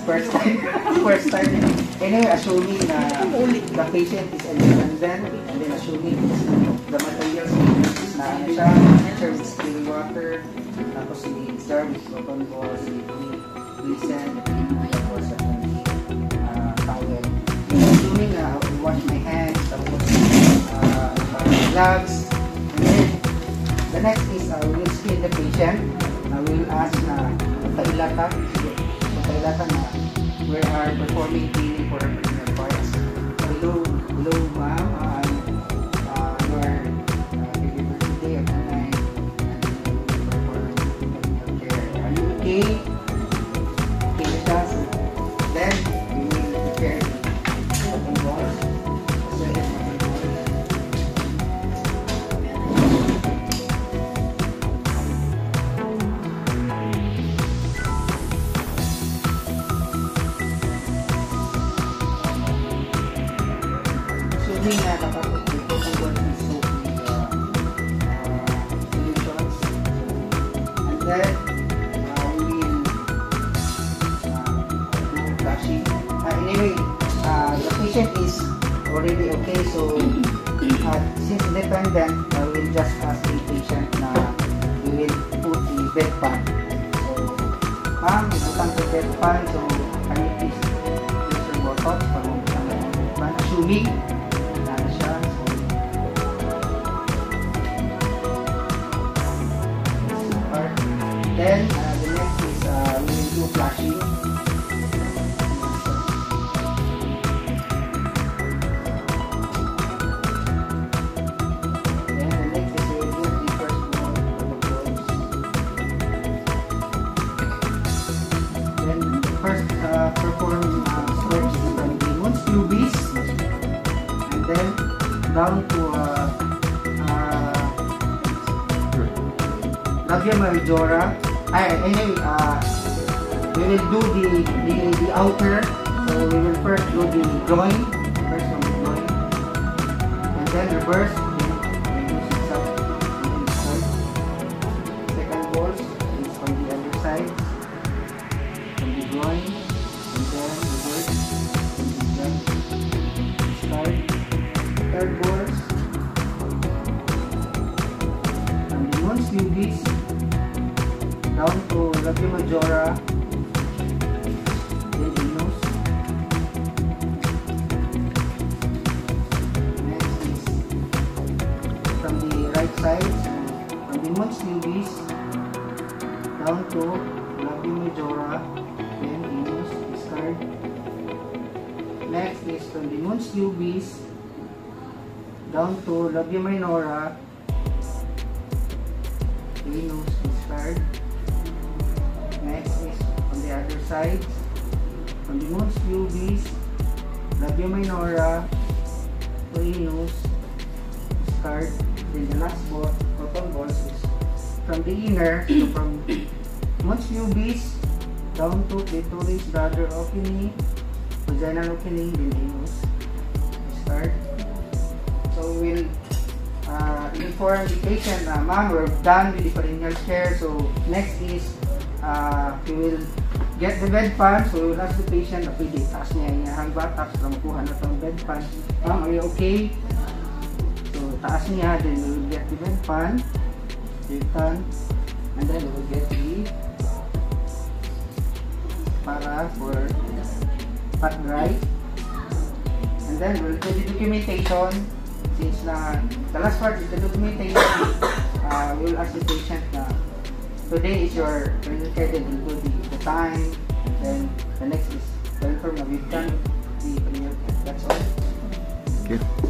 First time. First time. Anyway, assuming na the patient is independent, and then assuming the materials is na ano siya, mixture with still water, tapos i-serve with cotton balls, glisten, tapos towel. Assuming I will wash my hands, tapos gloves, and then the next is I will skin the patient. I will ask na magkailata na we are performing cleaning for personal parts. Hello ma'am, your delivery day of the night, and we perform your care. Are you okay? Okay with us? Then we will prepare the cotton balls. Assuming na nakapag dito kung what is soap with solutions, and then we will do flushing. Anyway, the patient is already okay, so since independent, we will just ask the patient na we will put the bed pan. So ma'am, ibutang the bed pan, so can you please use your bottles para mabutang the bed pan, assuming then the next is we will do flushing. Then the next is we will do the first one for the balls. Then first perform stretch from the mons pubis, and then down to labia majora. Anyway, we will do the outer. So we will first do the groin, first on the groin, and then reverse. Second balls is on the other side, from the groin, and then reverse. Start. Third balls from the mons pubis down to labia majora, then the nose. Next is from the right side, from the mons pubis down to labia majora, then the nose. Discard. Next is from the mons pubis down to labia minora, the nose. Discard. Next is on the other side, from the mons pubis, labia minora, nose, discard. Then the last ball, cotton balls, is from the inner, so from mons pubis down to clitoris, bladder opening, vaginal opening, then the nose, discard. So we will inform the patient na ma'am, we're done with the perineal care. So next is we will get the bed pan. So we will ask the patient na pwede taas niya yung batas para makuha na itong bed pan. Ma'am, are you okay? So taas niya, then we will get the bed pan, and then we will get the para for pat dry, and then we will do the documentation. Since the last part is the documentation, we will ask the patient na today is your perineal care, then we'll do the time, and then the next is confirm na we've done the perineal care. That's all. Thank you.